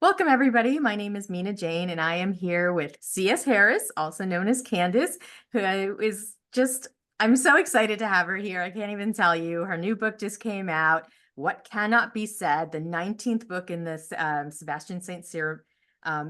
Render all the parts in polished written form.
Welcome, everybody. My name is Mina Jane, and I am here with C.S. Harris, also known as Candice, who is just, I'm so excited to have her here. I can't even tell you. Her new book just came out, What Cannot Be Said, the 19th book in this Sebastian St.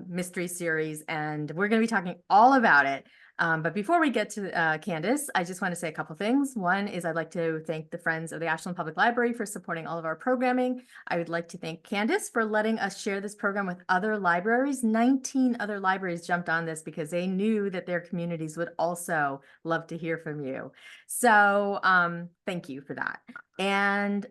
mystery series, and we're going to be talking all about it. But before we get to Candice, I just want to say a couple things. One is I'd like to thank the Friends of the Ashland Public Library for supporting all of our programming. I would like to thank Candice for letting us share this program with other libraries. 19 other libraries jumped on this because they knew that their communities would also love to hear from you. So thank you for that. And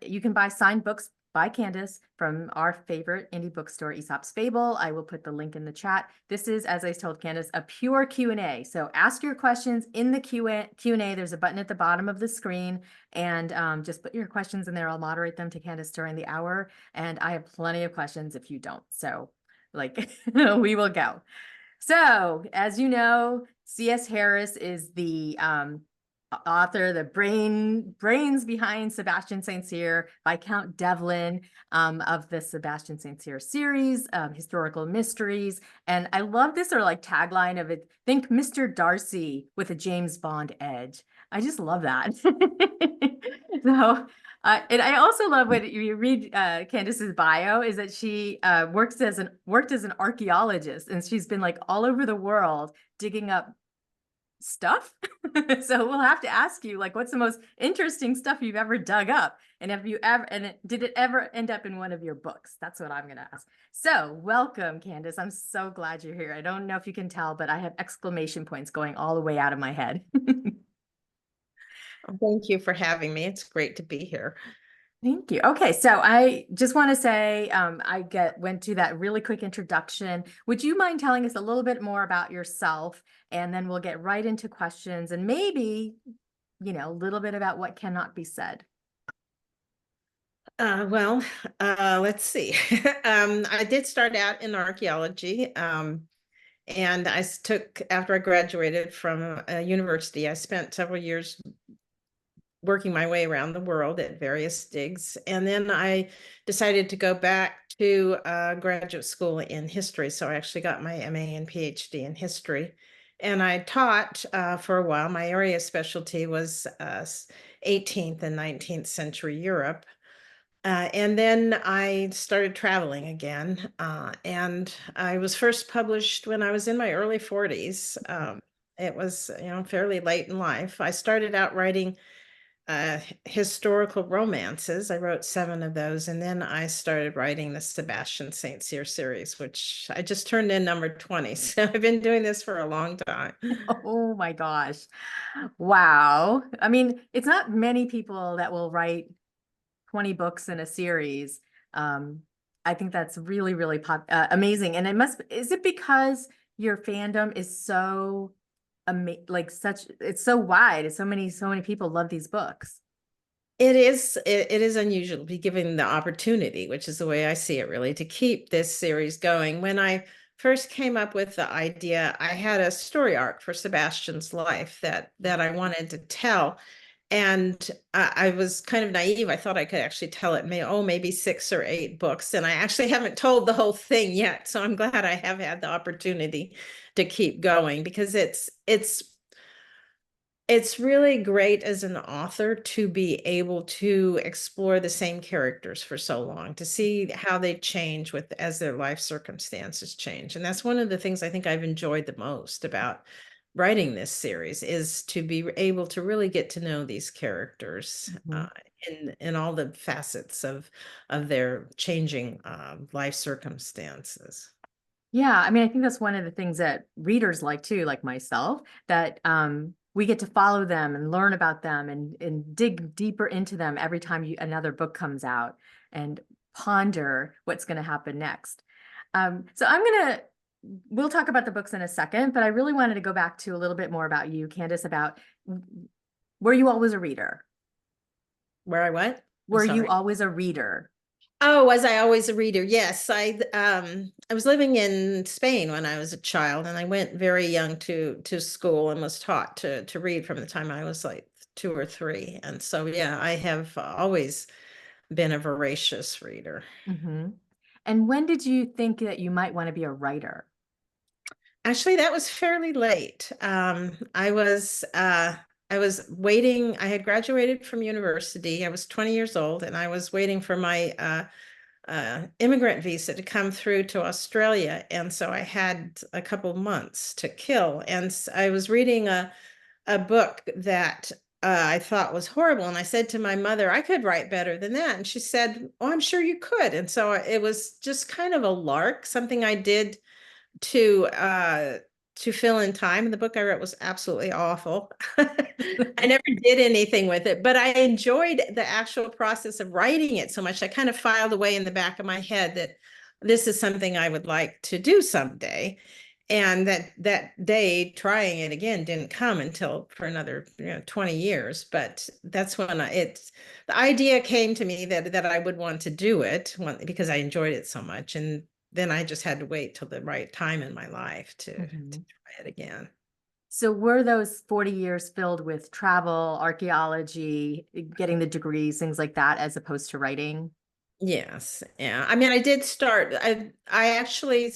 you can buy signed books by Candice from our favorite indie bookstore, Aesop's Fable. I will put the link in the chat. This is, as I told Candice, a pure Q&A. So ask your questions in the Q&A. There's a button at the bottom of the screen, and just put your questions in there. I'll moderate them to Candice during the hour, and I have plenty of questions if you don't. So we will go. So as you know, C.S. Harris is the author, the brains behind Sebastian St. Viscount Devlin of the Sebastian St. series, historical mysteries. And I love this tagline of it, think Mr. Darcy with a James Bond edge. I just love that. So, and I also love when you read Candice's bio is that she worked as an archaeologist, and she's been all over the world digging up stuff. So we'll have to ask you, what's the most interesting stuff you've ever dug up? And did it ever end up in one of your books? That's what I'm going to ask. So welcome, Candice. I'm so glad you're here. I don't know if you can tell, but I have exclamation points going all the way out of my head. Thank you for having me. It's great to be here. Thank you. Okay, so I just want to say went to that really quick introduction. Would you mind telling us a little bit more about yourself, and then we'll get right into questions and maybe, a little bit about what cannot be said. Let's see. I did start out in archaeology, and after I graduated from university, I spent several years working my way around the world at various digs. And then I decided to go back to graduate school in history. So I actually got my MA and PhD in history. And I taught for a while. My area of specialty was 18th and 19th century Europe. And then I started traveling again. And I was first published when I was in my early 40s. It was, fairly late in life. I started out writing historical romances. I wrote 7 of those, and then I started writing the Sebastian St. series, which I just turned in number 20. So I've been doing this for a long time. Oh my gosh. Wow. I mean, it's not many people that will write 20 books in a series. I think that's really, really amazing. And is it because your fandom is so it's so wide, so many people love these books? It is unusual to be given the opportunity, which is the way I see it, really, to keep this series going. When I first came up with the idea, I had a story arc for Sebastian's life that I wanted to tell. And I was kind of naive. I thought I could actually tell it maybe 6 or 8 books. And I actually haven't told the whole thing yet. So I'm glad I have had the opportunity to keep going, because it's really great as an author to be able to explore the same characters for so long, to see how they change as their life circumstances change. And that's one of the things I think I've enjoyed the most about writing this series, is to be able to really get to know these characters in all the facets of their changing life circumstances. Yeah, I mean, I think that's one of the things that readers like too, like myself, that we get to follow them and learn about them and dig deeper into them every time another book comes out and ponder what's going to happen next. So we'll talk about the books in a second, but I really wanted to go back to a little bit more about you, Candice, about, were you always a reader? Where I went? Were you always a reader? Oh, was I always a reader? Yes. I was living in Spain when I was a child, and I went very young to school and was taught to read from the time I was like 2 or 3. And so, yeah, I have always been a voracious reader. Mm-hmm. And when did you think that you might want to be a writer? Actually, that was fairly late. I was waiting. I had graduated from university. I was 20 years old, and I was waiting for my immigrant visa to come through to Australia. And so I had a couple months to kill. And I was reading a book that I thought was horrible. And I said to my mother, I could write better than that. And she said, oh, I'm sure you could. And so it was just kind of a lark, something I did to fill in time. And the book I wrote was absolutely awful. I never did anything with it, but I enjoyed the actual process of writing it so much. I kind of filed away in the back of my head that this is something I would like to do someday. And that day trying it again didn't come until for another 20 years. But that's when the idea came to me that I would want to do it because I enjoyed it so much. And then I just had to wait till the right time in my life to try it again. So were those 40 years filled with travel, archaeology, getting the degrees, things like that, as opposed to writing? Yes, yeah. I mean, I did start. I actually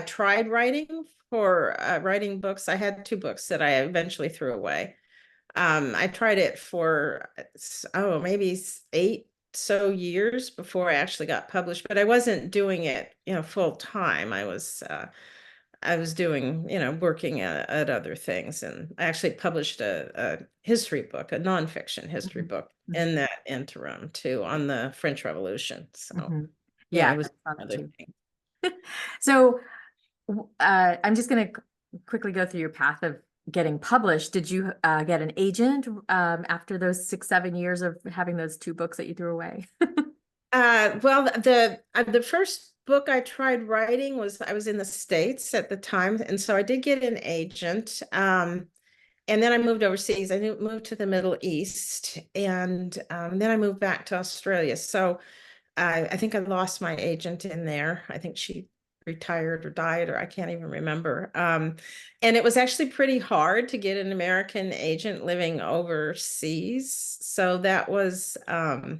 tried writing for writing books. I had two books that I eventually threw away. I tried it for maybe 8 years before I actually got published, but I wasn't doing it, full time. I was doing, working at other things. And I actually published a history book, a nonfiction history Mhm. book Mhm. in that interim too, on the French Revolution. So, Mhm. yeah, Yeah, it I was saw that another too. thing. So I'm just going to quickly go through your path of getting published. Did you get an agent after those 6, 7 years of having those two books that you threw away? Well, the first book I tried writing was I was in the States at the time, and so I did get an agent. And then I moved overseas. I moved to the Middle East, and then I moved back to Australia. So I think I lost my agent in there. I think she retired or died, or I can't even remember. And it was actually pretty hard to get an American agent living overseas. So that was a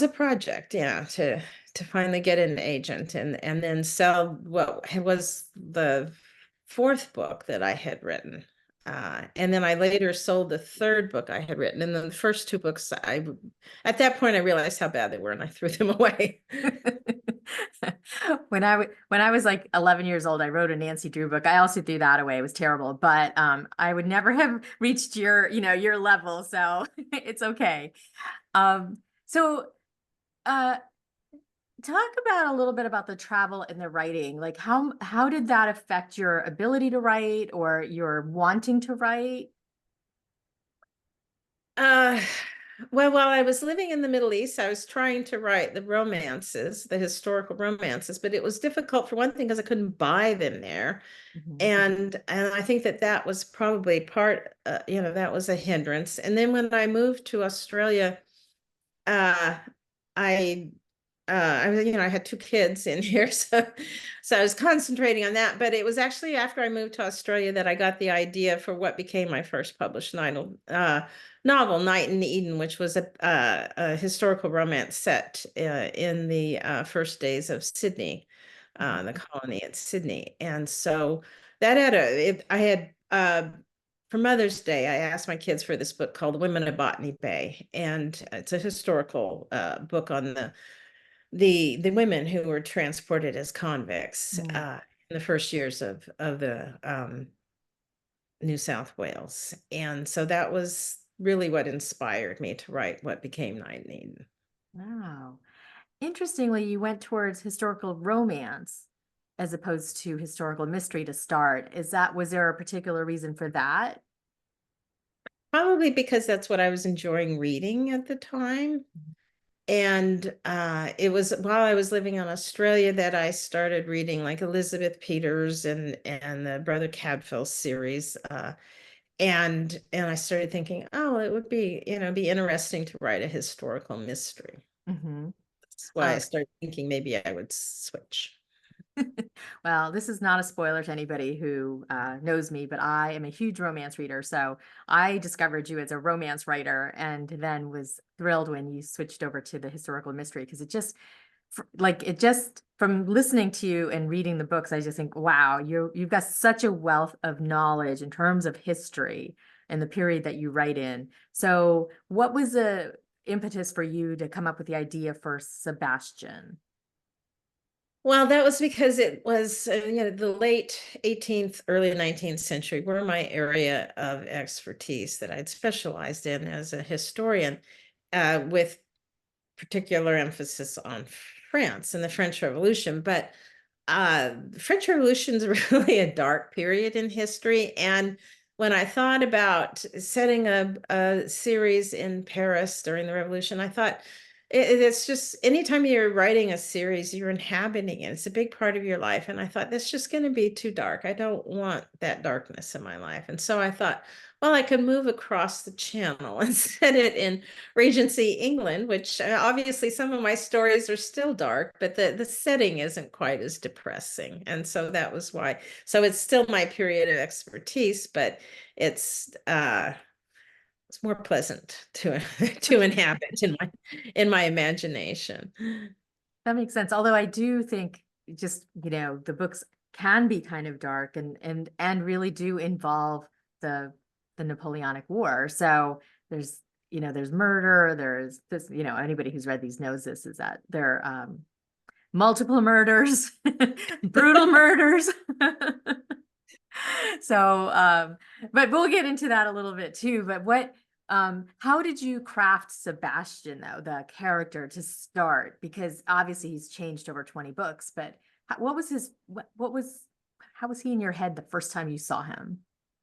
project, yeah, to finally get an agent and then sell what was the fourth book that I had written. And then I later sold the third book I had written. And then the first two books, at that point, I realized how bad they were and I threw them away. When I was like 11 years old, I wrote a Nancy Drew book. I also threw that away. It was terrible, but I would never have reached your level, so it's okay. So uh talk about a little bit about the travel and the writing. Like how did that affect your ability to write or your wanting to write? Uh, well, while I was living in the Middle East, I was trying to write the romances, the historical romances, but it was difficult for one thing because I couldn't buy them there. Mhm. And I think that was probably that was a hindrance. And then when I moved to Australia, uh, I I was, I had two kids in here, so I was concentrating on that. But it was actually after I moved to Australia that I got the idea for what became my first published novel, Night in Eden, which was a historical romance set in the first days of Sydney, the Mhm. colony at Sydney. And so that I had for Mother's Day, I asked my kids for this book called Women of Botany Bay, and it's a historical book on the women who were transported as convicts Mm. in the first years of the New South Wales. And so that was really what inspired me to write what became Night in Eden. Wow. Interestingly, you went towards historical romance as opposed to historical mystery to start. Was there a particular reason for that? Probably because that's what I was enjoying reading at the time. And it was while I was living in Australia that I started reading like Elizabeth Peters and the Brother Cadfael series. And I started thinking, oh, it would be interesting to write a historical mystery. Mhm. That's why I started thinking maybe I would switch. Well, this is not a spoiler to anybody who knows me, but I am a huge romance reader. So I discovered you as a romance writer and then was thrilled when you switched over to the historical mystery because it just from listening to you and reading the books, I just think, wow, you've got such a wealth of knowledge in terms of history and the period that you write in. So what was the impetus for you to come up with the idea for Sebastian? Well, that was because it was, the late 18th, early 19th century were my area of expertise that I'd specialized in as a historian, with particular emphasis on France and the French Revolution. But the French Revolution is really a dark period in history. And when I thought about setting a series in Paris during the Revolution, I thought it's just anytime you're writing a series, you're inhabiting it. It's a big part of your life. And I thought that's just going to be too dark. I don't want that darkness in my life. And so I thought, well, I could move across the channel and set it in Regency England, which obviously some of my stories are still dark, but the setting isn't quite as depressing. And so that was why. So it's still my period of expertise, but it's it's more pleasant to to inhabit in my imagination. That makes sense. Although I do think just, the books can be kind of dark and really do involve the the Napoleonic War. So there's murder, there's this, anybody who's read these knows this is that there are multiple murders, brutal murders. So but we'll get into that a little bit too. But how did you craft Sebastian though, the character to start? Because obviously he's changed over 20 books, but what was how was he in your head the first time you saw him?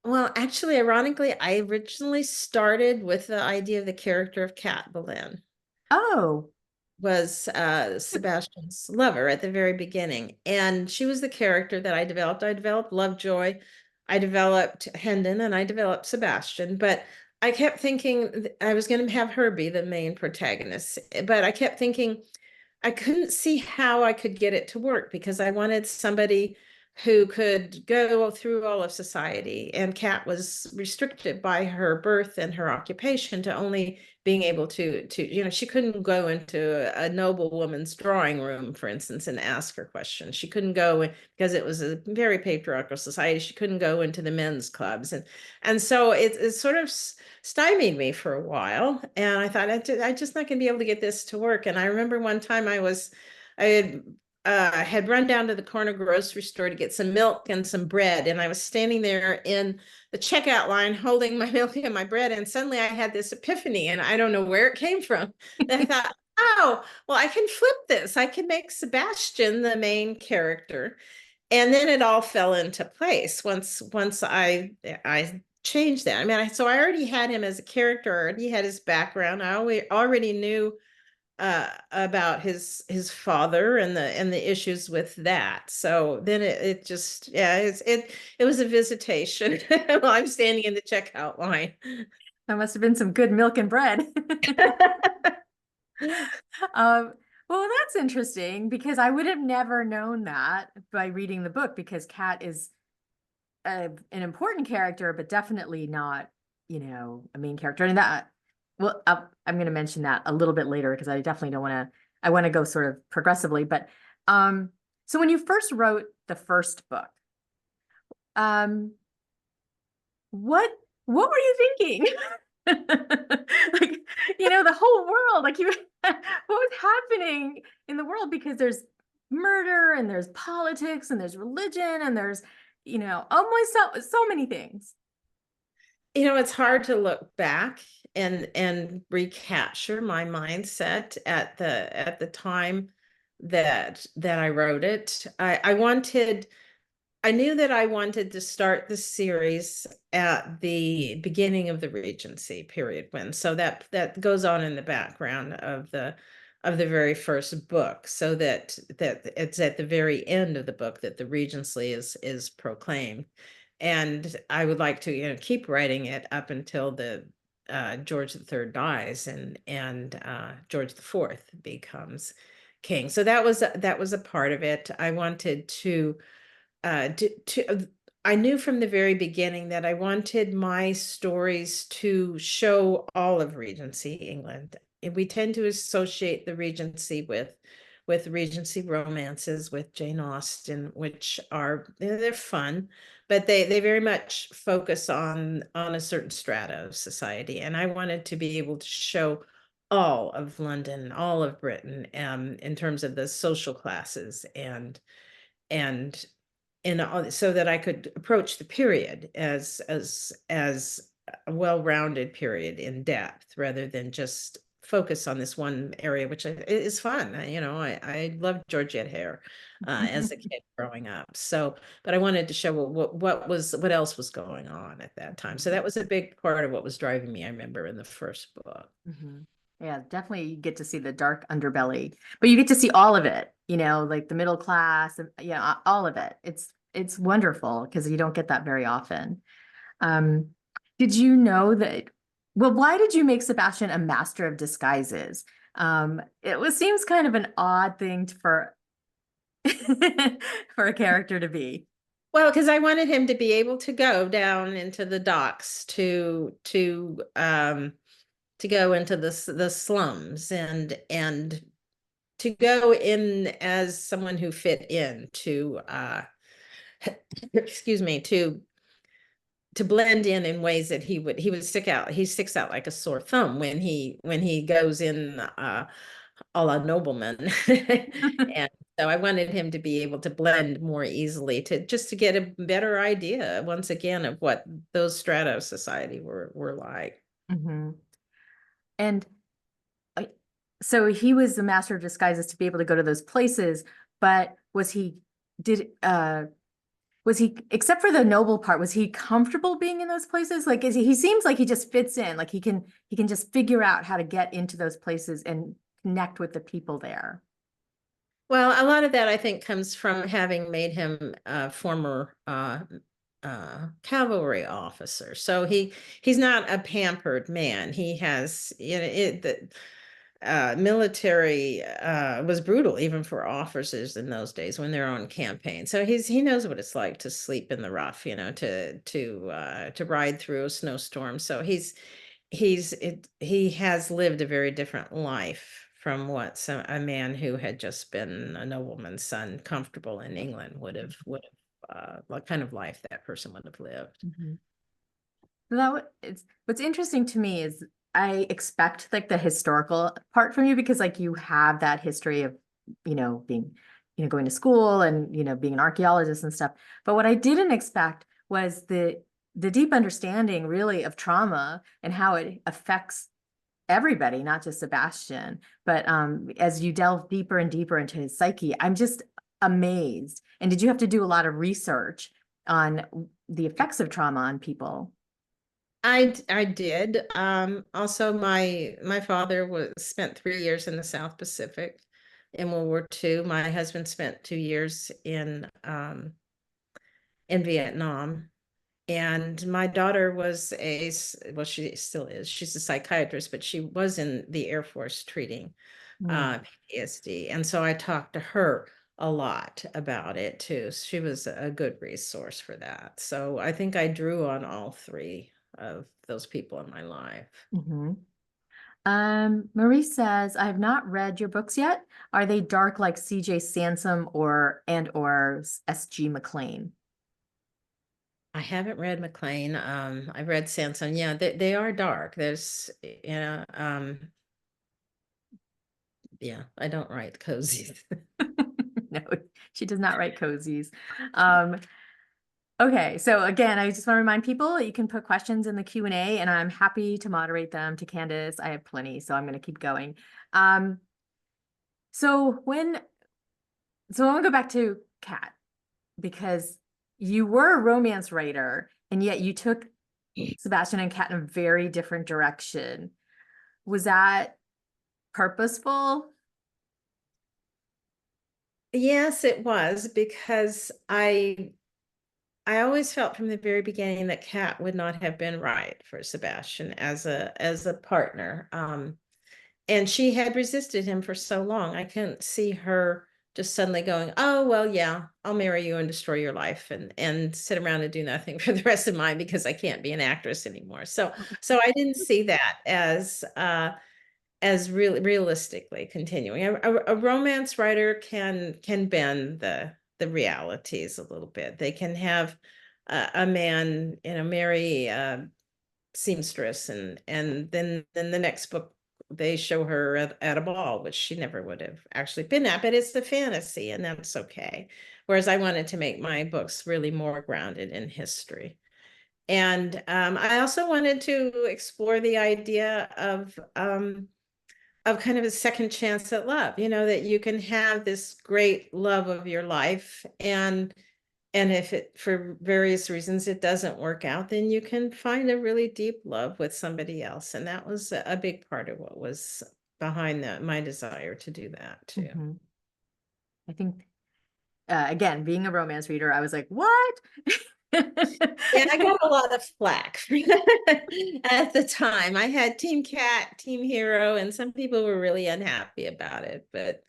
Well, actually, ironically, I originally started with the idea of the character of Cat Boleyn. Oh, Was Sebastian's lover at the very beginning. And she was the character that I developed. I developed Lovejoy, I developed Hendon, and I developed Sebastian. But I kept thinking I was going to have her be the main protagonist. But I kept thinking I couldn't see how I could get it to work because I wanted somebody who could go through all of society. And Kat was restricted by her birth and her occupation to only being able to, she couldn't go into a noble woman's drawing room, for instance, and ask her questions. She couldn't go because it was a very patriarchal society. She couldn't go into the men's clubs. And so it sort of stymied me for a while. And I thought, I just not going to be able to get this to work. And I remember one time I had run down to the corner grocery store to get some milk and some bread. And I was standing there in the checkout line holding my milk and my bread. And suddenly I had this epiphany and I don't know where it came from. And I thought, oh, well, I can flip this. I can make Sebastian the main character. And then it all fell into place once I changed that. I mean, so I already had him as a character, I already had his background. I already knew about his father and the issues with that. So then it just it was a visitation while I'm standing in the checkout line. that must have been some good milk and bread. Um, well, that's interesting because I would have never known that by reading the book because Kat is an important character, but definitely not, a main character. And that, well, I'm going to mention that a little bit later because I definitely don't want to. I want to go sort of progressively. But so when you first wrote the first book, um, what what were you thinking? Like, the whole world, like what was happening in the world? Because there's murder and there's politics and there's religion and there's, almost so many things. It's hard to look back and recapture my mindset at the time that I wrote it. I knew that I wanted to start the series at the beginning of the Regency period so that goes on in the background of the very first book, so that it's at the very end of the book that the Regency is proclaimed. And I would like to, keep writing it up until the George III dies and George IV becomes king. So that was a part of it. I wanted to I knew from the very beginning that I wanted my stories to show all of Regency England. And we tend to associate the Regency with Regency romances with Jane Austen, which are, they're fun, but they very much focus on a certain strata of society. And I wanted to be able to show all of London, all of Britain, in terms of the social classes and so that I could approach the period as a well-rounded period in depth rather than just focus on this one area, which is fun. I loved Georgette Hare as a kid growing up. So, but I wanted to show what else was going on at that time. So that was a big part of what was driving me, I remember, in the first book. Yeah, definitely you get to see the dark underbelly, but you get to see all of it, like the middle class, and all of it. It's wonderful because you don't get that very often. Um, did you know that, well, why did you make Sebastian a master of disguises? Seems kind of an odd thing for for a character to be. Well, because I wanted him to be able to go down into the docks to go into the slums and to go in as someone who fit in to excuse me, to blend in ways that he would stick out. He sticks out like a sore thumb when he goes in a la nobleman. And so I wanted him to be able to blend more easily to get a better idea once again of what those strata of society were like. And so he was the master of disguises to be able to go to those places, but was he, except for the noble part, was he comfortable being in those places? Like, he seems like he just fits in, like he can just figure out how to get into those places and connect with the people there. Well, a lot of that I think comes from having made him a former cavalry officer. So he's not a pampered man. He has, the military was brutal even for officers in those days when they're on campaign. So he knows what it's like to sleep in the rough, to ride through a snowstorm. So he has lived a very different life from what a man who had just been a nobleman's son, comfortable in England, would have what kind of life that person would have lived. What's interesting to me is I expect like the historical part from you because like you have that history of, being, going to school and, being an archaeologist and stuff. But what I didn't expect was the deep understanding really of trauma and how it affects everybody, not just Sebastian. But as you delve deeper and deeper into his psyche, I'm just amazed. And did you have to do a lot of research on the effects of trauma on people? I did. Also, my father spent 3 years in the South Pacific in World War II. My husband spent 2 years in Vietnam. And my daughter was well, she still is. She's a psychiatrist, but she was in the Air Force treating PTSD. And so I talked to her a lot about it too. She was a good resource for that. So I think I drew on all three of those people in my life. Marie says, I have not read your books yet. Are they dark like C.J. Sansom or S.G. McLean? I haven't read McLean. I've read Sanson. Yeah, they are dark. There's, yeah, I don't write cozies. No, she does not write cozies. Okay, so again, I just want to remind people you can put questions in the Q&A and I'm happy to moderate them to Candice. I have plenty, so I'm going to keep going. So I want to go back to Kat because you were a romance writer and yet you took Sebastian and Kat in a very different direction. Was that purposeful? Yes, it was because I always felt from the very beginning that Kat would not have been right for Sebastian as a partner. and she had resisted him for so long. I couldn't see her just suddenly going, oh, well, yeah, I'll marry you and destroy your life and sit around and do nothing for the rest of mine because I can't be an actress anymore. So I didn't see that as really realistically continuing. A romance writer can bend the realities a little bit. They can have a man, marry seamstress, and then the next book they show her at a ball, which she never would have actually been at, but it's the fantasy, and that's okay. Whereas I wanted to make my books really more grounded in history. And I also wanted to explore the idea of kind of a second chance at love, that you can have this great love of your life, and if it, for various reasons, it doesn't work out, then you can find a really deep love with somebody else. And that was a big part of what was behind my desire to do that too. Mhm. I think, again, being a romance reader, I was like, what? Yeah, I got a lot of flack at the time. I had Team Cat, Team Hero, and some people were really unhappy about it. But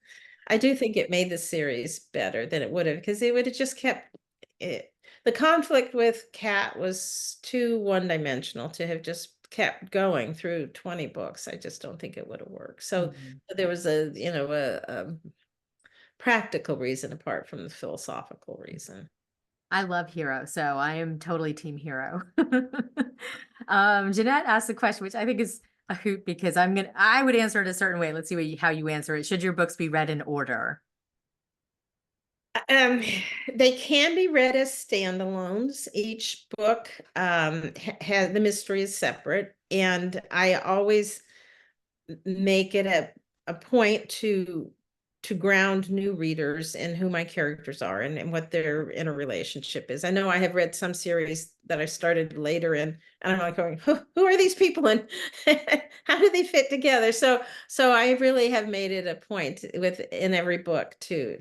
I do think it made the series better than it would have, because it would have just kept it. The conflict with Cat was too one-dimensional to have just kept going through 20 books. I just don't think it would have worked. So Mhm. there was a practical reason apart from the philosophical reason. I love Hero, so I am totally team Hero. Jeanette asked a question, which I think is a hoot because I would answer it a certain way. Let's see how you answer it. Should your books be read in order? Um, they can be read as standalones. Each book has the mystery is separate, and I always make it a point to ground new readers in who my characters are and what their interrelationship is. I know I have read some series that I started later in, and I'm like going, who are these people and how do they fit together? So I really have made it a point within every book to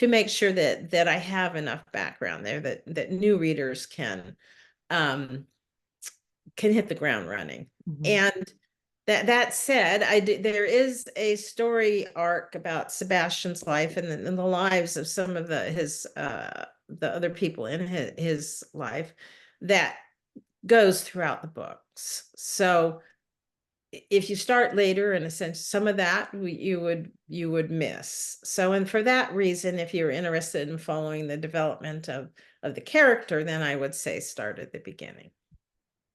make sure that I have enough background there that new readers um can hit the ground running. Mhm. And that said, there is a story arc about Sebastian's life and the lives of some of the other people in his life that goes throughout the books. So if you start later, in a sense, some of that you would miss. So, and for that reason, if you're interested in following the development of the character, then I would say start at the beginning.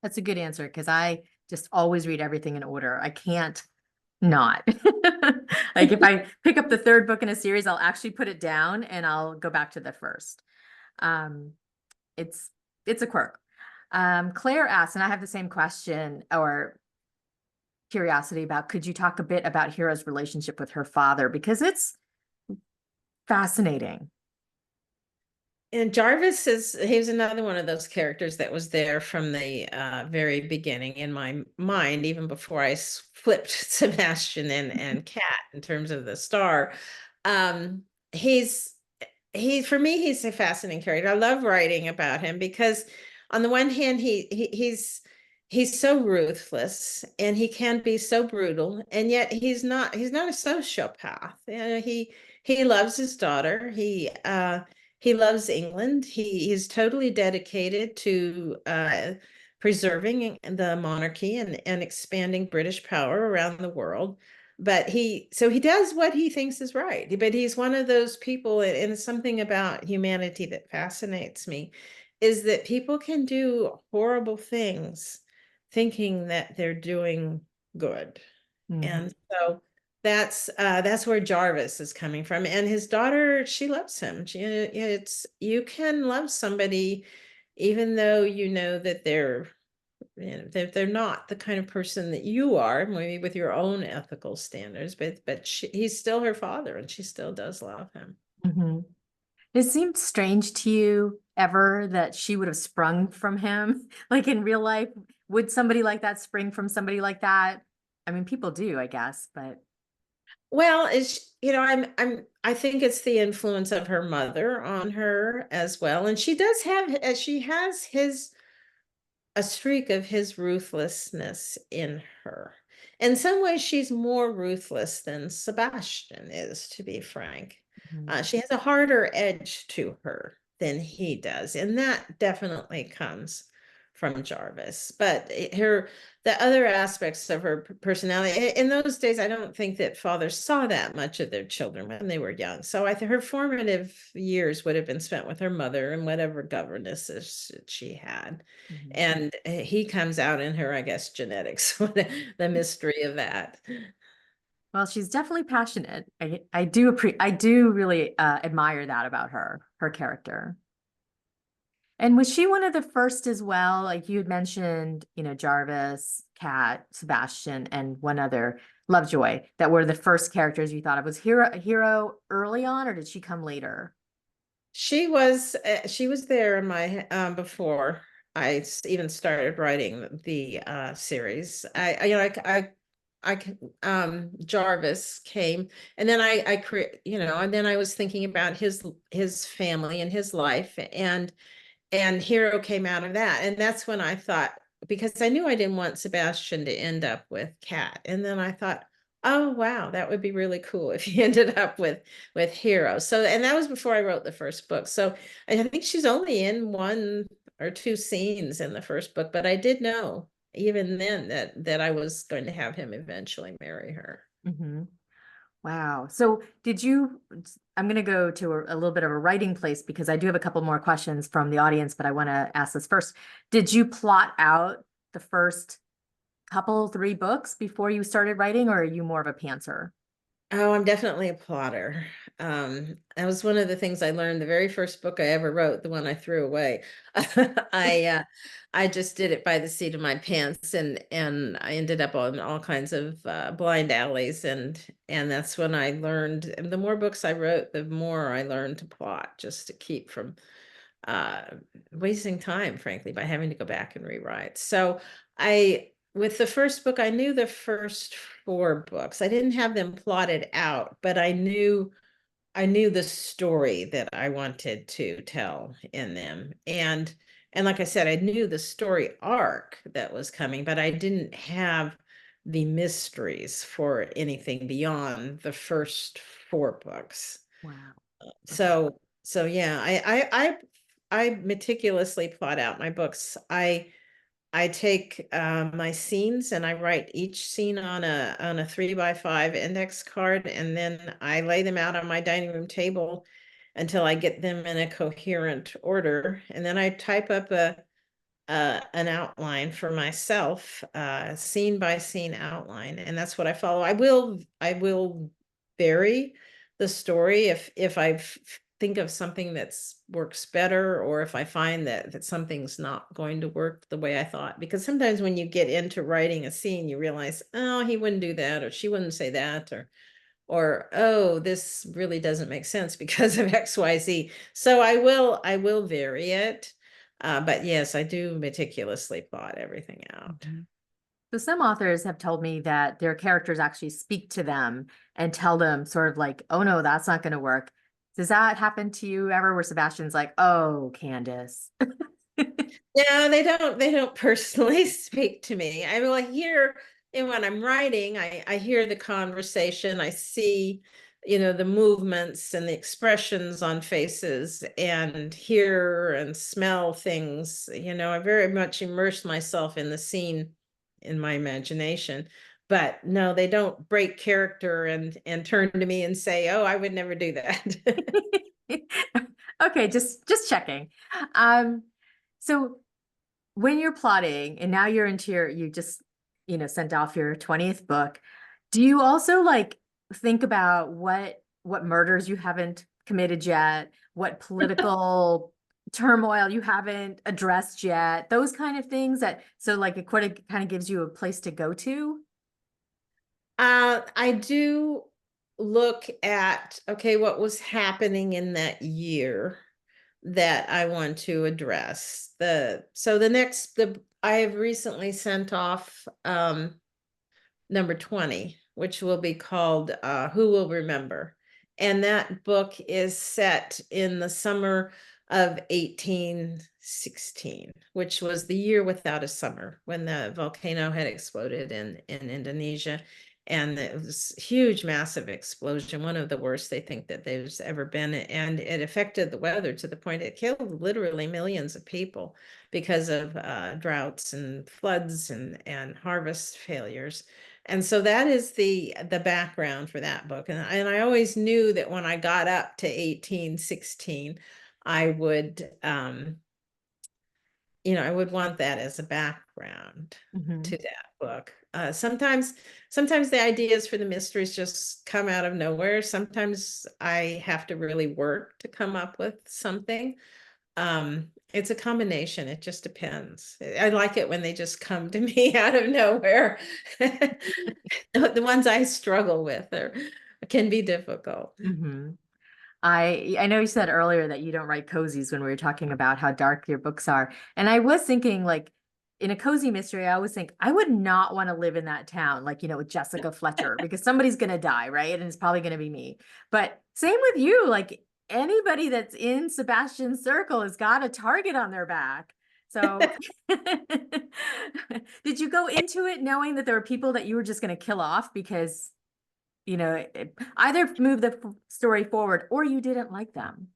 That's a good answer because I just always read everything in order. I can't not. Like if I pick up the third book in a series, I'll actually put it down and I'll go back to the first. Um, it's it's a quirk. Claire asked, and I have the same question or curiosity about, could you talk a bit about Hero's relationship with her father? Because it's fascinating. And Jarvis he was another one of those characters that was there from the very beginning in my mind, even before I flipped Sebastian and Cat in terms of the star. Um, he's for me, he's a fascinating character. I love writing about him because on the one hand, he's so ruthless and he can be so brutal, and yet he's not a sociopath. He loves his daughter. He loves England. He's totally dedicated to preserving the monarchy and expanding British power around the world. But so he does what he thinks is right. But he's one of those people, and something about humanity that fascinates me is that people can do horrible things thinking that they're doing good. Mhm. And so that's where Jarvis is coming from. And his daughter, she loves him. You can love somebody even though you know that they're not the kind of person that you are, maybe with your own ethical standards, but he's still her father and she still does love him. Mhm. It seemed strange to you ever that she would have sprung from him? Like in real life, would somebody like that spring from somebody like that? I mean, people do, I guess, but Well, I think it's the influence of her mother on her as well. And she has a streak of his ruthlessness in her. In some ways, she's more ruthless than Sebastian is, to be frank. Mhm. She has a harder edge to her than he does, and that definitely comes from Jarvis. But the other aspects of her personality, in those days, I don't think that fathers saw that much of their children when they were young. So I think her formative years would have been spent with her mother and whatever governesses she had. Mhm. And he comes out in her, I guess, genetics, the mystery of that. Well, she's definitely passionate. I do really admire that about her character. And was she one of the first as well? Like you had mentioned, Jarvis, Kat, Sebastian, and one other, Lovejoy, that were the first characters you thought of. Was Hero early on, or did she come later? She was there in my before even started writing the series. Jarvis came, and then I create, and then I was thinking about his family and his life, and Hero came out of that. And that's when I thought, because I knew I didn't want Sebastian to end up with Kat. And then I thought, oh wow, that would be really cool if he ended up with Hero. So, and that was before I wrote the first book. So I think she's only in one or two scenes in the first book, but I did know even then that I was going to have him eventually marry her. Mhm. Wow. So I'm going to go to a little bit of a writing place because I do have a couple more questions from the audience, but I want to ask this first. Did you plot out the first couple, three books before you started writing, or are you more of a pantser? Oh, I'm definitely a plotter. That was one of the things I learned the very first book I ever wrote, the one I threw away. I just did it by the seat of my pants, and I ended up on all kinds of blind alleys, and that's when I learned. And the more books I wrote, the more I learned to plot, just to keep from uh wasting time, frankly, by having to go back and rewrite. So with the first book, I knew the first four books. I didn't have them plotted out, but I knew the story that I wanted to tell in them. And like I said, I knew the story arc that was coming, but I didn't have the mysteries for anything beyond the first four books. Wow. Okay. So yeah, I meticulously plot out my books. I take my scenes and I write each scene on a 3x5 index card, and then I lay them out on my dining room table until I get them in a coherent order, and then I type up an outline for myself, scene by scene outline, and that's what I follow. I will vary the story if I think of something that's works better, or if I find that something's not going to work the way I thought. Because sometimes when you get into writing a scene, you realize, oh, he wouldn't do that, or she wouldn't say that, or oh, this really doesn't make sense because of XYZ. So I will vary it. But yes, I do meticulously plot everything out. Mhm. So some authors have told me that their characters actually speak to them and tell them sort of like, oh no, that's not going to work. Does that happen to you ever where Sebastian's like, oh, Candice? No, they don't personally speak to me. I will hear, and when I'm writing, I hear the conversation, I see, the movements and the expressions on faces, and hear and smell things. I very much immerse myself in the scene in my imagination. But no, they don't break character and turn to me and say, "Oh, I would never do that." Okay, just checking. Um, so when you're plotting and now you're into you just, sent off your 20th book, do you also like think about what murders you haven't committed yet, what political turmoil you haven't addressed yet, those kind of things that so like it kind of gives you a place to go to? I do look at, okay, what was happening in that year that I want to address. I have recently sent off number 20, which will be called Who Will Remember? And that book is set in the summer of 1816, which was the year without a summer, when the volcano had exploded in Indonesia. And it was a huge, massive explosion, one of the worst they think that there's ever been. And it affected the weather to the point it killed literally millions of people because of droughts and floods and harvest failures. And so that is the background for that book. And I always knew that when I got up to 1816, I would, I would want that as a background Mhm. to that book. Sometimes the ideas for the mysteries just come out of nowhere. Sometimes I have to really work to come up with something. It's a combination. It just depends. I like it when they just come to me out of nowhere. The ones I struggle with can be difficult. Mhm. I know you said earlier that you don't write cozies when we were talking about how dark your books are. And I was thinking, like, in a cozy mystery, I always think I would not want to live in that town, like, with Jessica Fletcher, because somebody's going to die, right? And it's probably going to be me. But same with you, like, anybody that's in Sebastian's circle has got a target on their back. So did you go into it knowing that there were people that you were just going to kill off because either move the story forward or you didn't like them?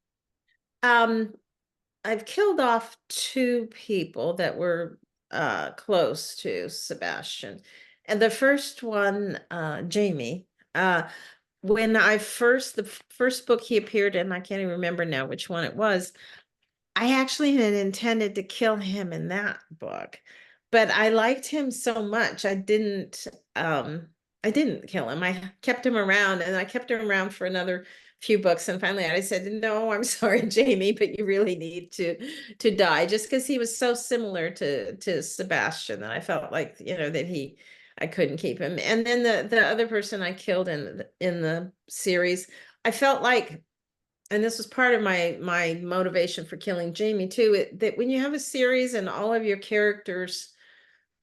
Um, I've killed off two people that were close to Sebastian. And the first one, Jamie, when the first book he appeared in, I can't even remember now which one it was. I actually had intended to kill him in that book, but I liked him so much I didn't kill him. I kept him around, and I kept him around for another few books, and finally I said, "No, I'm sorry, Jamie, but you really need to die," just because he was so similar to Sebastian that I felt like, that I couldn't keep him. And then the other person I killed in the series, I felt like, and this was part of my motivation for killing Jamie too, that when you have a series and all of your characters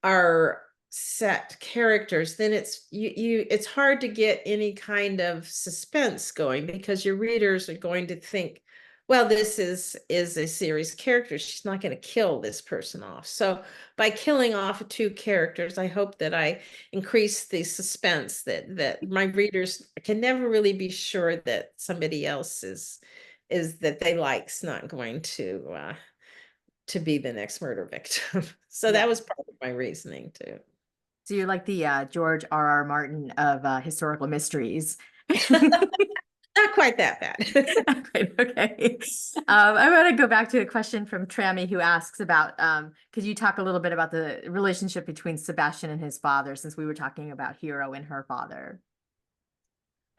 are set characters, then it's hard to get any kind of suspense going, because your readers are going to think, well, this is a series character, she's not going to kill this person off. So by killing off two characters, I hope that I increase the suspense, that my readers can never really be sure that somebody else is that they like's not going to be the next murder victim. So that Yeah. was part of my reasoning too. So you're like the George R. R. Martin of historical mysteries. Not quite that bad. Right, okay. I want to go back to a question from Trammy, who asks about, could you talk a little bit about the relationship between Sebastian and his father, since we were talking about Hero and her father?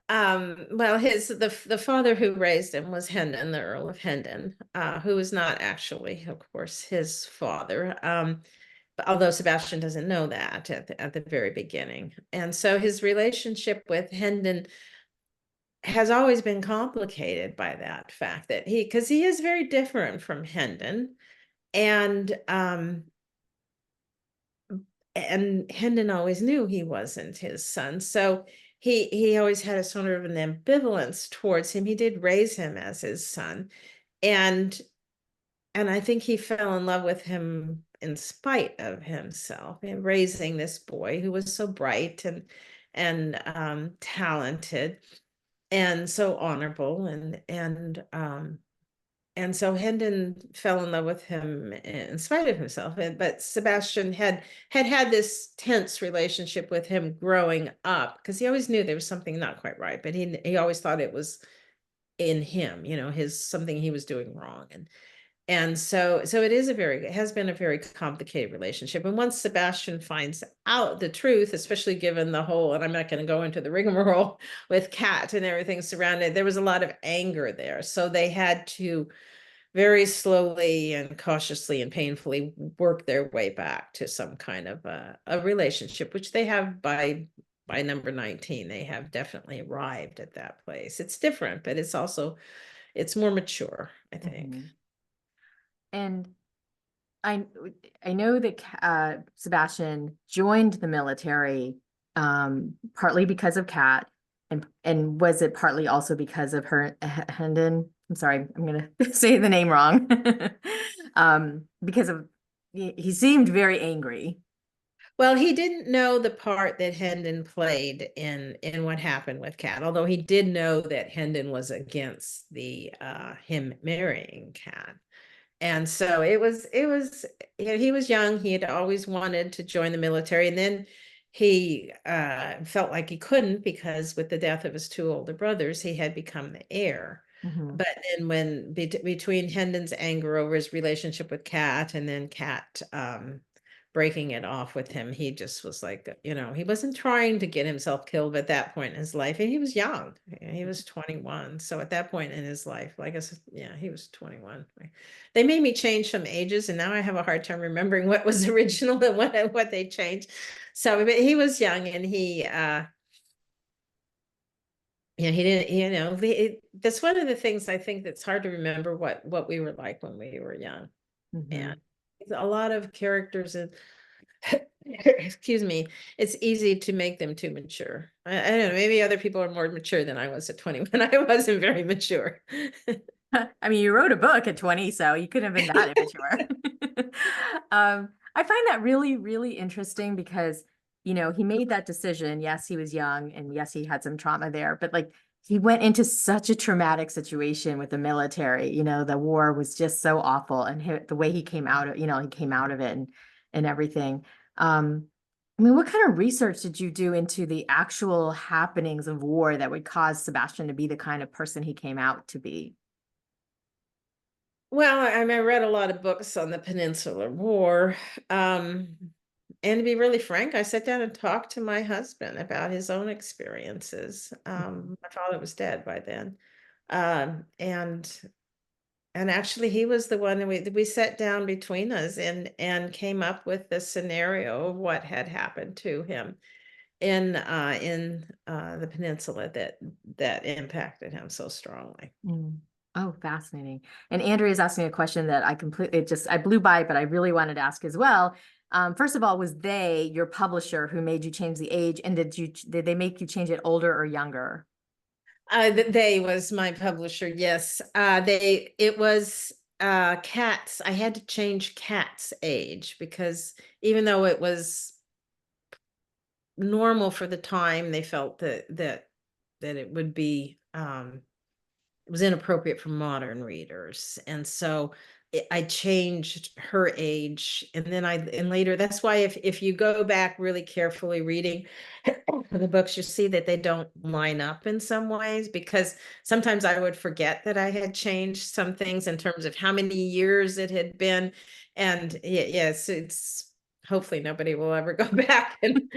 Well, the father who raised him was Hendon, the Earl of Hendon, who was not actually, of course, his father. But although Sebastian doesn't know that at the very beginning. And so his relationship with Hendon has always been complicated by that fact that because he is very different from Hendon. And Hendon always knew he wasn't his son. So he always had a sort of an ambivalence towards him. He did raise him as his son. And I think he fell in love with him in spite of himself, in raising this boy who was so bright and talented and so honorable, and so Hendon fell in love with him in spite of himself. But Sebastian had this tense relationship with him growing up, because he always knew there was something not quite right, but he always thought it was in him, his something he was doing wrong. And so it has been a very complicated relationship. And once Sebastian finds out the truth, especially given the whole, and I'm not going to go into the rigmarole with Cat and everything surrounded, there was a lot of anger there. So they had to very slowly and cautiously and painfully work their way back to some kind of a relationship, which they have by number 19. They have definitely arrived at that place. It's different, but it's more mature, I think. Mhm. And I I know that Sebastian joined the military partly because of Kat, and was it partly also because of her Hendon? I'm sorry, I'm gonna say the name wrong. Because of he seemed very angry. Well, he didn't know the part that Hendon played in what happened with Kat, although he did know that Hendon was against the him marrying Kat. And so it was you know, he was young, he had always wanted to join the military, and then he felt like he couldn't because with the death of his two older brothers, he had become the heir. Mhm. But then when between Hendon's anger over his relationship with Kat and then Kat breaking it off with him, he just was like, he wasn't trying to get himself killed at that point in his life. And he was young. He was 21. So at that point in his life, like I said, yeah, he was 21. They made me change some ages, and now I have a hard time remembering what was original and what they changed. So but he was young, and he didn't, that's one of the things I think that's hard to remember what we were like when we were young. And Mhm. a lot of characters and excuse me, it's easy to make them too mature. I don't know, maybe other people are more mature than I was at 21. I wasn't very mature. I mean, you wrote a book at 20, so you couldn't have been that immature. I find that really, really interesting because, he made that decision. Yes, he was young, and yes, he had some trauma there, but like he went into such a traumatic situation with the military. The war was just so awful, and the way he came out of, he came out of it and everything. Um, I mean, what kind of research did you do into the actual happenings of war that would cause Sebastian to be the kind of person he came out to be? Well, I read a lot of books on the Peninsular War. Um, and to be really frank, I sat down and talked to my husband about his own experiences. My father was dead by then. Um, and and actually he was the one that we sat down between us and came up with the scenario of what had happened to him in the peninsula that impacted him so strongly. Mm. Oh, fascinating. And Andrea is asking a question that I blew by, but I really wanted to ask as well. First of all, was they your publisher who made you change the age? And did they make you change it older or younger? They was my publisher, yes. It was Cat's. I had to change Cat's age because even though it was normal for the time, they felt that it would be it was inappropriate for modern readers. And so I changed her age. And then and later, that's why if you go back really carefully reading the books, you see that they don't line up in some ways, because sometimes I would forget that I had changed some things in terms of how many years it had been. And yes, it's hopefully nobody will ever go back and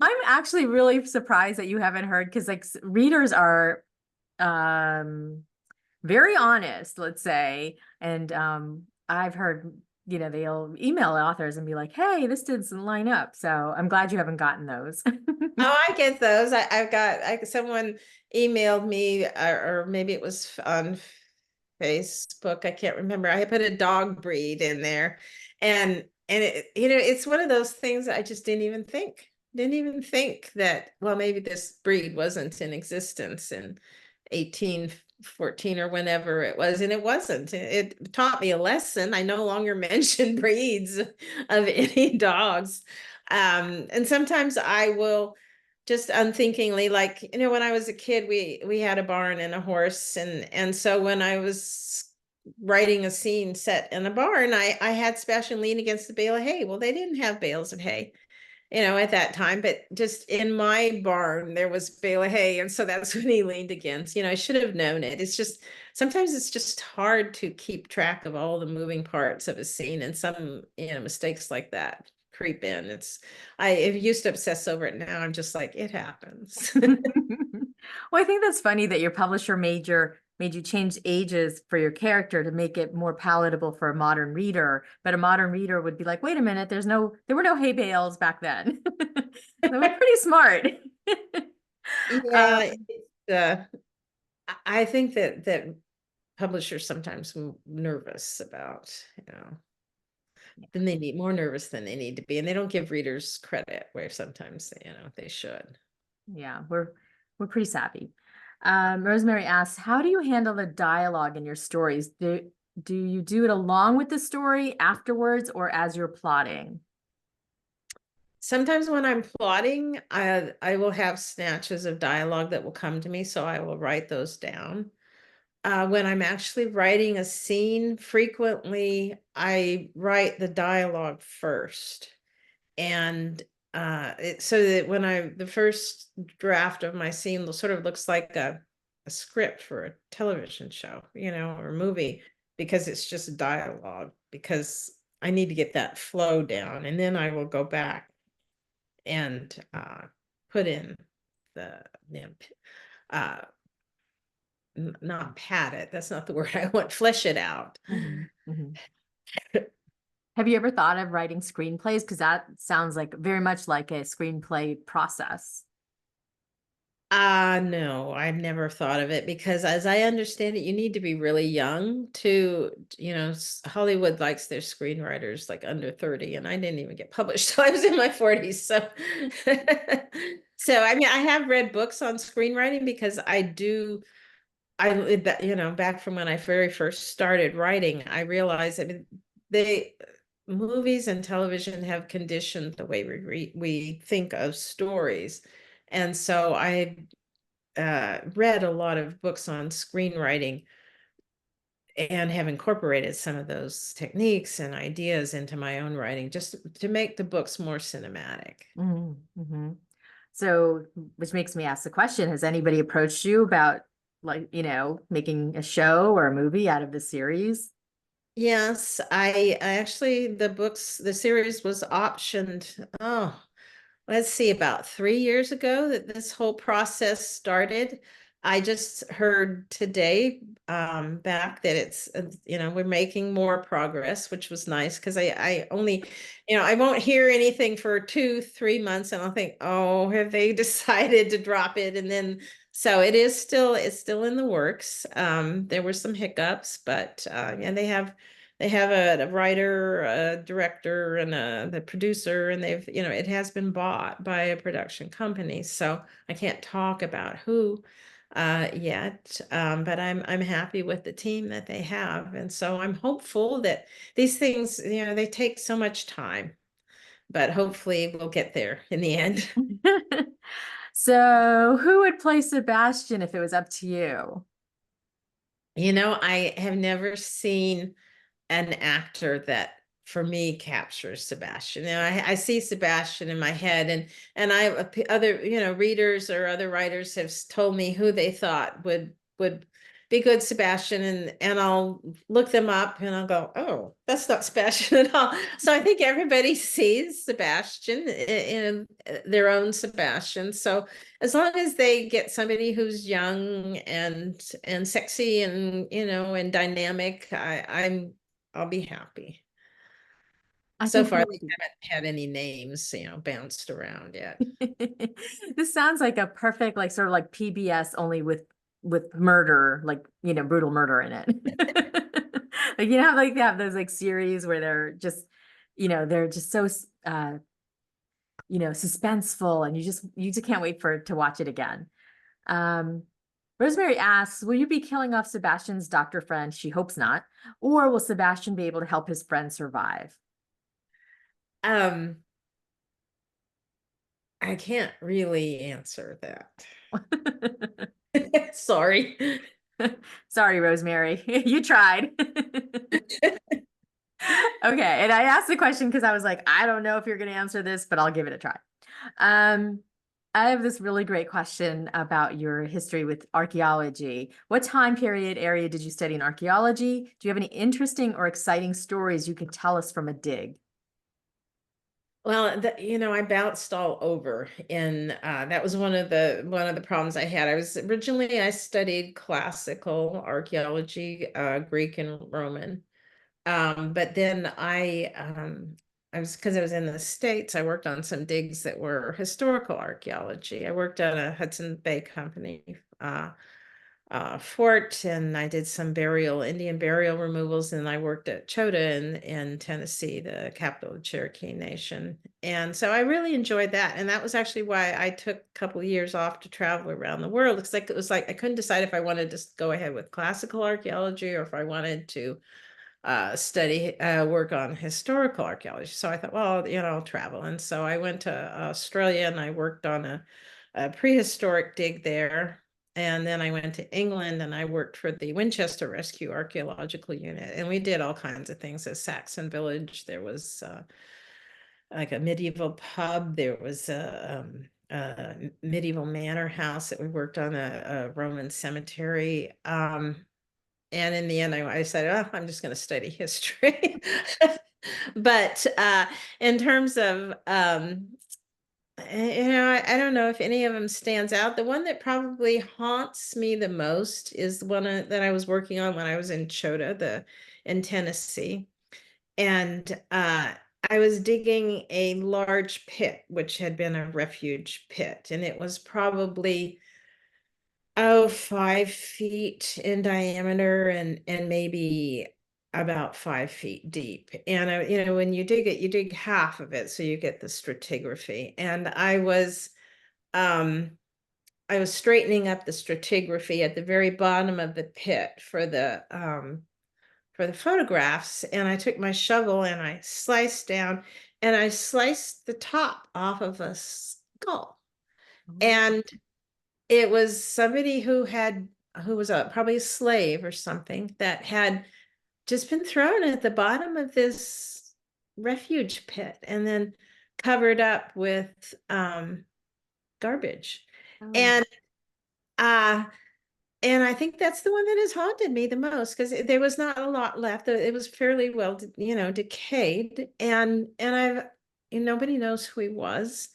I'm actually really surprised that you haven't heard because like readers are um very honest, let's say. And I've heard, they'll email authors and be like, hey, this didn't line up. So I'm glad you haven't gotten those. Oh, I get those. I've got someone emailed me, or maybe it was on Facebook. I can't remember. I put a dog breed in there, and it's one of those things that I just didn't even think that, well, maybe this breed wasn't in existence in 1814 or whenever it was, and it wasn't. It taught me a lesson. I no longer mention breeds of any dogs. And sometimes I will just unthinkingly, like, when I was a kid, we had a barn and a horse, and so when I was writing a scene set in a barn, I had Sebastian lean against the bale of hay. Well, they didn't have bales of hay, at that time, but just in my barn there was bale of hay, and so that's when he leaned against. I should have known it. It's just sometimes it's just hard to keep track of all the moving parts of a scene, and some mistakes like that creep in. I used to obsess over it. Now I'm just like, it happens. Well, I think that's funny that your publisher made you change ages for your character to make it more palatable for a modern reader. But a modern reader would be like, wait a minute, there were no hay bales back then. They were pretty smart. Yeah, Um, I think that publishers sometimes nervous about, then they need more nervous than they need to be, and they don't give readers credit where sometimes they should. yeah, we're pretty savvy. Rosemary asks, how do you handle the dialogue in your stories? Do you do it along with the story, afterwards, or as you're plotting? Sometimes when I'm plotting, I will have snatches of dialogue that will come to me, so I will write those down. When I'm actually writing a scene, frequently I write the dialogue first. And so that when the first draft of my scene sort of looks like a script for a television show, or movie, because it's just dialogue, because I need to get that flow down. And then I will go back and put in the, you know, uh, not pat it. That's not the word I want. Flesh it out. Mhm, mhm. Have you ever thought of writing screenplays? Because that sounds like very much like a screenplay process. No, I've never thought of it, because as I understand it, you need to be really young to, Hollywood likes their screenwriters like under 30, and I didn't even get published till I was in my 40s. So, so I mean, I have read books on screenwriting because back from when I very first started writing, I realized, I mean, movies and television have conditioned the way we think of stories. And so I read a lot of books on screenwriting and have incorporated some of those techniques and ideas into my own writing, just to make the books more cinematic. Mhm, mhm. So, which makes me ask the question, has anybody approached you about making a show or a movie out of the series? Yes, I actually, the series was optioned. Oh, let's see, about 3 years ago that this whole process started. I just heard today back that we're making more progress, which was nice, because I only, I won't hear anything for 2, 3 months, and I'll think, oh, have they decided to drop it? And then, so it's still in the works. There were some hiccups, but and they have a writer, a director, and the producer, and it has been bought by a production company. So I can't talk about who yet, but I'm happy with the team that they have, and so I'm hopeful that these things, they take so much time, but hopefully we'll get there in the end. So, who would play Sebastian if it was up to you? I have never seen an actor that for me captures Sebastian. I see Sebastian in my head, and other readers or other writers have told me who they thought would be good Sebastian, and I'll look them up and I'll go, oh, that's not Sebastian at all. So I think everybody sees Sebastian in their own Sebastian. So as long as they get somebody who's young and sexy and dynamic, I'll be happy. I So think far, you they would be. haven't had any names, bounced around yet. This sounds like a perfect, like sort of like PBS, only with murder, like brutal murder in it. Like like they have those like series where they're just so suspenseful, and you just can't wait to watch it again. Um, Rosemary asks, will you be killing off Sebastian's doctor friend? She hopes not. Or will Sebastian be able to help his friend survive? Um, I can't really answer that. Sorry. Sorry, Rosemary. You tried. Okay. And I asked the question because I was like, I don't know if you're going to answer this, but I'll give it a try. Um, I have this really great question about your history with archaeology. What time period area did you study in archaeology? Do you have any interesting or exciting stories you can tell us from a dig? Well, I bounced all over, and that was one of the problems I had. I studied classical archaeology, Greek and Roman. But then because I was in the States, I worked on some digs that were historical archaeology. I worked at a Hudson Bay company fort, and I did some Indian burial removals, and I worked at Chota in Tennessee, the capital of Cherokee Nation. And so I really enjoyed that. And that was actually why I took a couple of years off to travel around the world. It was like I couldn't decide if I wanted to go ahead with classical archaeology or if I wanted to work on historical archaeology. So I thought, well, I'll travel. And so I went to Australia and I worked on a prehistoric dig there. And then I went to England and I worked for the Winchester Rescue Archaeological Unit. And we did all kinds of things at Saxon Village. There was like a medieval pub. There was a medieval manor house that we worked on, a Roman cemetery. And in the end, I said, oh, I'm just going to study history. But in terms of, I don't know if any of them stands out. The one that probably haunts me the most is the one that I was working on when I was in Chota, in Tennessee. And I was digging a large pit, which had been a refuge pit. And it was probably 5 feet in diameter and maybe about 5 feet deep. And when you dig it, you dig half of it, so you get the stratigraphy. And I was straightening up the stratigraphy at the very bottom of the pit for the photographs, and I took my shovel and I sliced down and I sliced the top off of a skull. And it was somebody who was probably a slave or something that had just been thrown at the bottom of this refuge pit and then covered up with garbage. Oh. And and I think that's the one that has haunted me the most, because there was not a lot left. It was fairly well, decayed, and nobody knows who he was.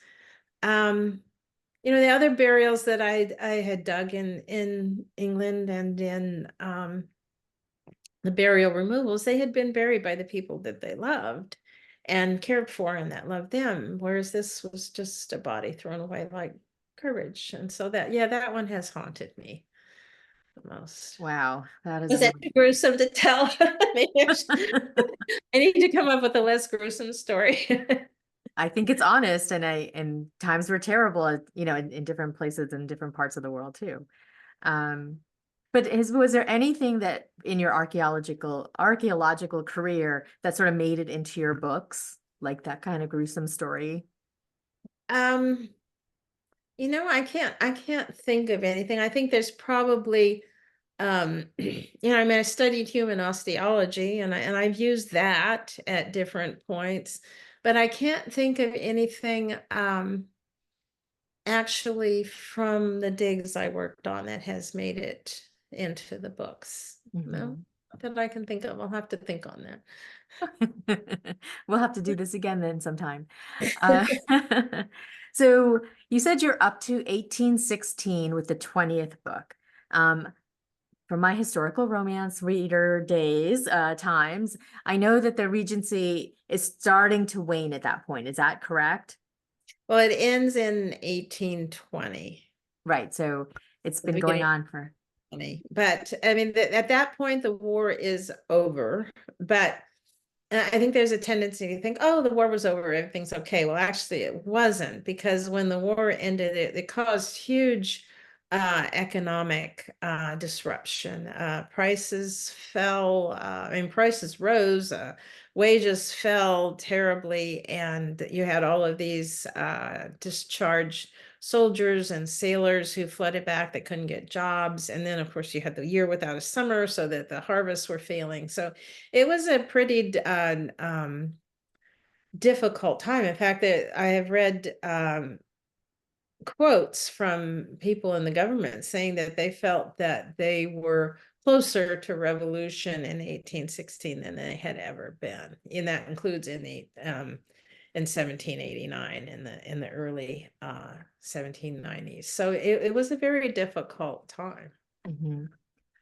The other burials that I had dug in England and in the burial removals, they had been buried by the people that they loved and cared for and that loved them, whereas this was just a body thrown away like garbage. And so that one has haunted me the most. Wow, that is Was that really too gruesome to tell? Maybe I need to come up with a less gruesome story. I think it's honest, and times were terrible, in different places and different parts of the world too. But was there anything that in your archaeological career that sort of made it into your books, like that kind of gruesome story? Um, I can't think of anything. I think there's probably I studied human osteology and I've used that at different points, but I can't think of anything actually from the digs I worked on that has made it into the books. No, Mhm. not that I can think of. I'll have to think on We'll have to do this again then sometime. Uh, so you said you're up to 1816 with the 20th book. From my historical romance reader times, I know that the Regency is starting to wane at that point. Is that correct? Well, it ends in 1820. Right. So it's The been going beginning on for. of 20. But I mean, at that point, the war is over. But I think there's a tendency to think, oh, the war was over, everything's okay. Well, actually, it wasn't, because when the war ended, it caused huge economic disruption. Prices fell, prices rose, wages fell terribly, and you had all of these discharged soldiers and sailors who flooded back that couldn't get jobs. And then, of course, you had the year without a summer, so that the harvests were failing. So it was a pretty difficult time. In fact, that I have read quotes from people in the government saying that they felt that they were closer to revolution in 1816 than they had ever been. And that includes in 1789, in the early 1790s. So it was a very difficult time. Mhm.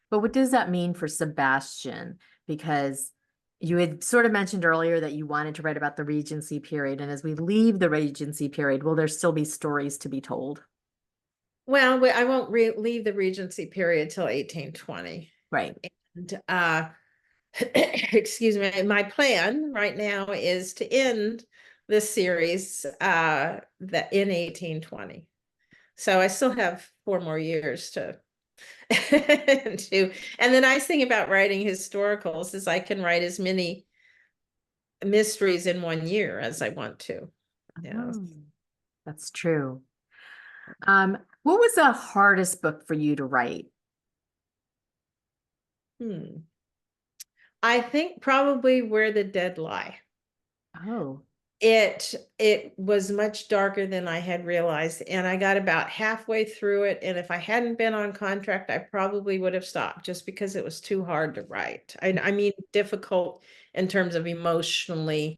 But what does that mean for Sebastian? Because you had sort of mentioned earlier that you wanted to write about the Regency period. And as we leave the Regency period, will there still be stories to be told? Well, I won't leave the Regency period till 1820. Right. And excuse me, my plan right now is to end this series that in 1820. So I still have 4 more years to to. And the nice thing about writing historicals is I can write as many mysteries in 1 year as I want to. Yeah. Oh, that's true. What was the hardest book for you to write? Hmm. I think probably Where the Dead Lie. Oh, It was much darker than I had realized, and I got about halfway through it, and if I hadn't been on contract, I probably would have stopped just because it was too hard to write. I mean, difficult in terms of emotionally.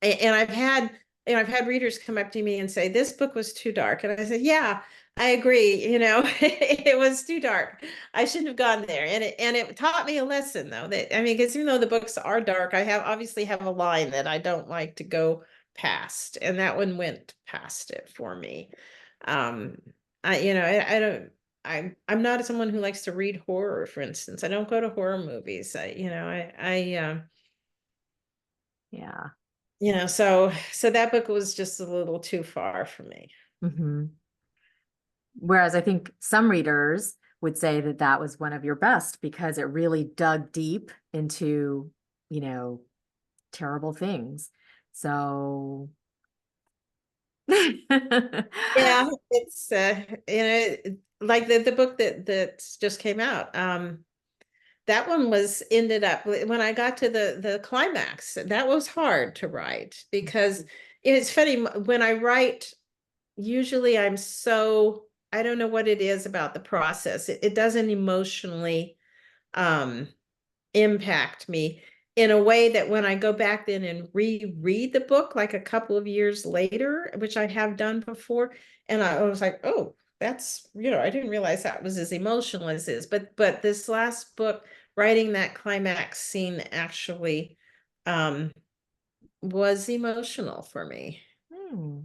And I've had readers come up to me and say, this book was too dark. And I said, yeah, I agree. It was too dark. I shouldn't have gone there. And it taught me a lesson though, that I mean, because even though the books are dark, I obviously have a line that I don't like to go past. And that one went past it for me. Um, I don't I'm not someone who likes to read horror, for instance. I don't go to horror movies. yeah. So that book was just a little too far for me. Hmm. Whereas I think some readers would say that that was one of your best because it really dug deep into, you know, terrible things. So, Yeah, it's like the book that just came out. That one was ended up when I got to the climax. That was hard to write because it's funny when I write. Usually, I don't know what it is about the process. It doesn't emotionally um impact me in a way that when I go back then and reread the book like a couple of years later, which I have done before, and I was like, oh, that's, I didn't realize that was as emotional as is. But this last book, writing that climax scene actually um was emotional for me. hmm.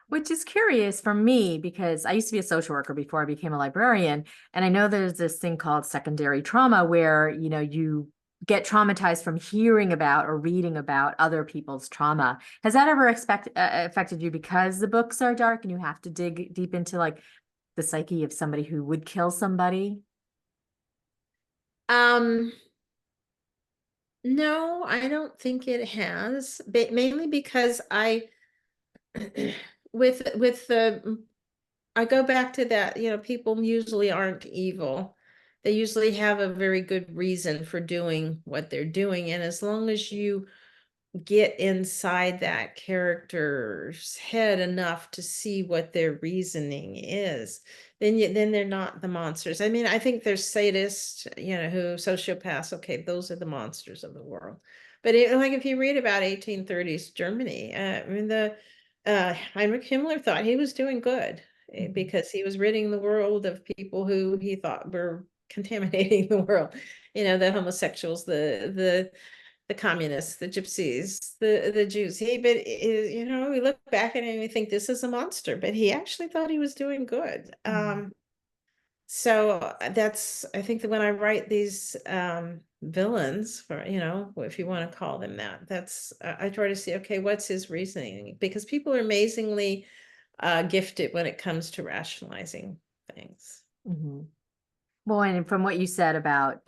Which is curious for me because I used to be a social worker before I became a librarian. And I know there's this thing called secondary trauma where, you get traumatized from hearing about or reading about other people's trauma. Has that ever affected you because the books are dark and you have to dig deep into like the psyche of somebody who would kill somebody? Um, no, I don't think it has, but mainly because with the I go back to that, people usually aren't evil. They usually have a very good reason for doing what they're doing. And as long as you get inside that character's head enough to see what their reasoning is, then they're not the monsters. I mean, I think there's sadists, who sociopaths, okay, those are the monsters of the world. But like if you read about 1830s Germany, I mean Heinrich Himmler thought he was doing good Mhm. because he was ridding the world of people who he thought were contaminating the world. The homosexuals, the communists, the gypsies, the Jews. We look back at it and we think this is a monster, but he actually thought he was doing good. Mhm. So that's I think that when I write these villains, for if you want to call them that, that's I try to see, okay, what's his reasoning? Because people are amazingly gifted when it comes to rationalizing things. Mhm. Well, and from what you said about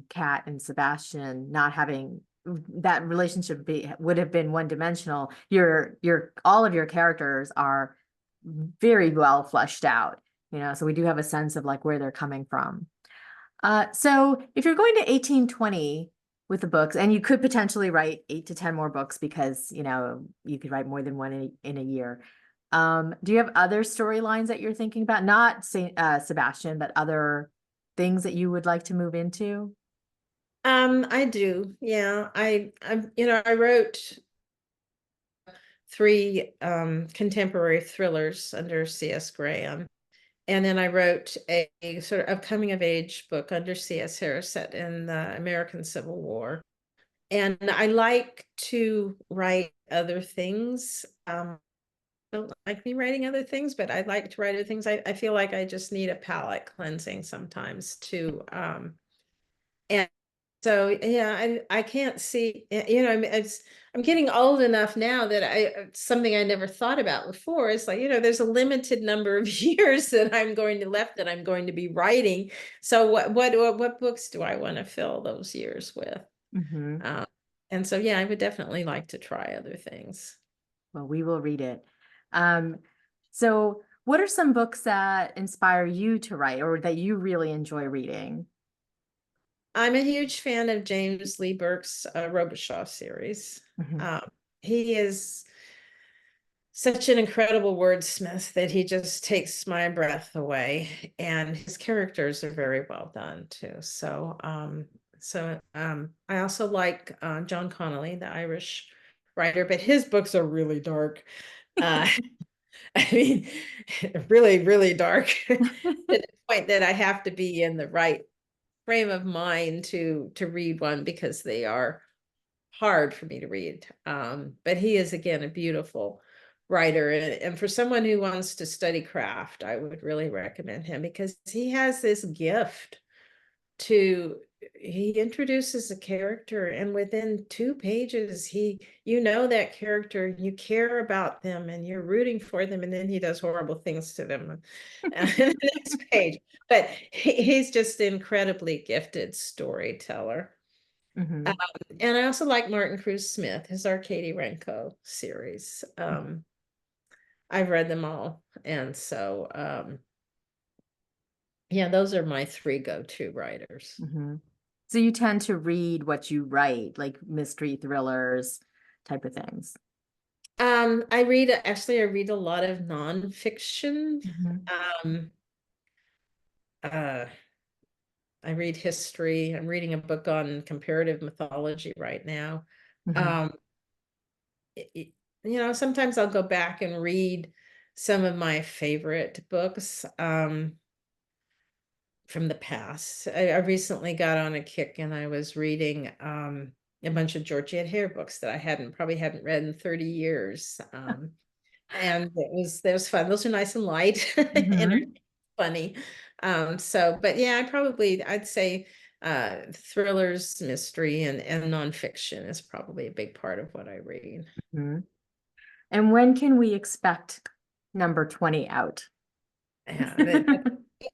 Kat and Sebastian not having that relationship would have been one dimensional, your all of your characters are very well fleshed out, so we do have a sense of like where they're coming from. So if you're going to 1820 with the books, and you could potentially write 8 to 10 more books because you could write more than one in a year. Do you have other storylines that you're thinking about? Not Sebastian, but other things that you would like to move into? I do. Yeah. I wrote 3 contemporary thrillers under C.S. Graham. And then I wrote a sort of coming of age book under C.S. Harris set in the American Civil War. And I like to write other things. don't like me writing other things, but I like to write other things. I feel like I just need a palate cleansing sometimes too. And so, yeah, I can't see, I'm getting old enough now that something I never thought about before is like, there's a limited number of years that I'm going to left that I'm going to be writing. So what books do I want to fill those years with? Mhm. Um, and so, yeah, I would definitely like to try other things. Well, we will read it. Um, so what are some books that inspire you to write or that you really enjoy reading? I'm a huge fan of James Lee Burke's Robichaud series. Mhm. Um, he is such an incredible wordsmith that he just takes my breath away, and his characters are very well done too. I also like John Connolly, the Irish writer, but his books are really dark. Uh, I mean, really, really dark to the point that I have to be in the right frame of mind to read one because they are hard for me to read. But he is again a beautiful writer, and for someone who wants to study craft, I would really recommend him because he has this gift to he introduces a character, and within 2 pages that character, you care about them and you're rooting for them, and then he does horrible things to them in the next page. But he's just an incredibly gifted storyteller. um, Mhm. and I also like Martin Cruz Smith, his Arcady Renko series. I've read them all, and so yeah, those are my three go-to writers. Mhm. So you tend to read what you write, like mystery thrillers type of things. I read a lot of nonfiction. Mhm. Um, uh, I read history. I'm reading a book on comparative mythology right now. Mhm. Um, it- it- Sometimes I'll go back and read some of my favorite books from the past. I recently got on a kick and I was reading a bunch of Georgette Hare books that I probably hadn't read in 30 years. And it was fun. Those are nice and light and Mhm. funny. But yeah, I'd say thrillers, mystery, and nonfiction is probably a big part of what I read. Mhm. And when can we expect number 20 out? Yeah,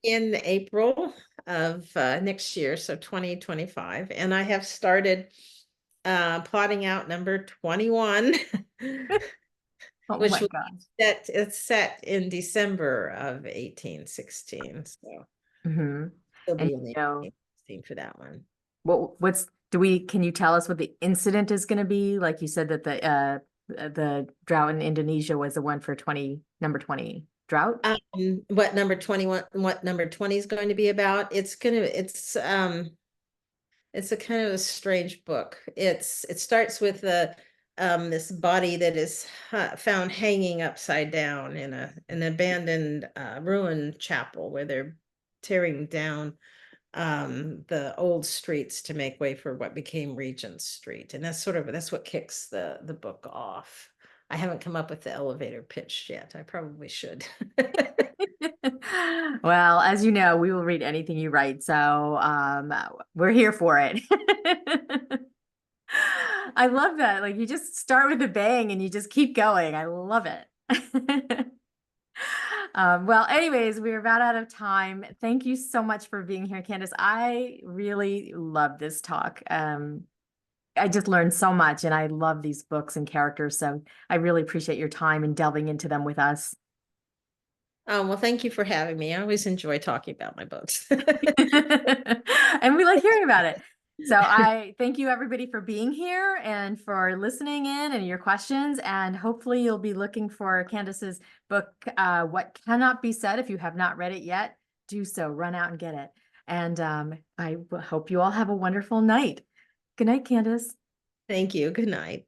in April of next year, so 2025. And I have started plotting out number 21, Oh which my will God. it's set in December of 1816. So Mhm. it'll And be in the 1816 for that one. can you tell us what the incident is going to be? Like you said that the drought in Indonesia was the one for number 20 drought. What number 20 is going to be about? It's a kind of a strange book. It starts with this body that is found hanging upside down in an abandoned ruined chapel where they're tearing down the old streets to make way for what became Regent Street, and that's what kicks the book off. I haven't come up with the elevator pitch yet. I probably should. Well, as you know, we will read anything you write, so we're here for it. I love that. Like you just start with a bang and you just keep going. I love it. Well, anyways, we're about out of time. Thank you so much for being here, Candice. I really love this talk. I just learned so much and I love these books and characters. So I really appreciate your time and delving into them with us. Well, thank you for having me. I always enjoy talking about my books. And we like hearing about it. So I thank you everybody for being here and for listening in and your questions. And hopefully you'll be looking for Candace's book, What Cannot Be Said. If you have not read it yet, do so. Run out and get it. And hope you all have a wonderful night. Good night, Candace. Thank you. Good night.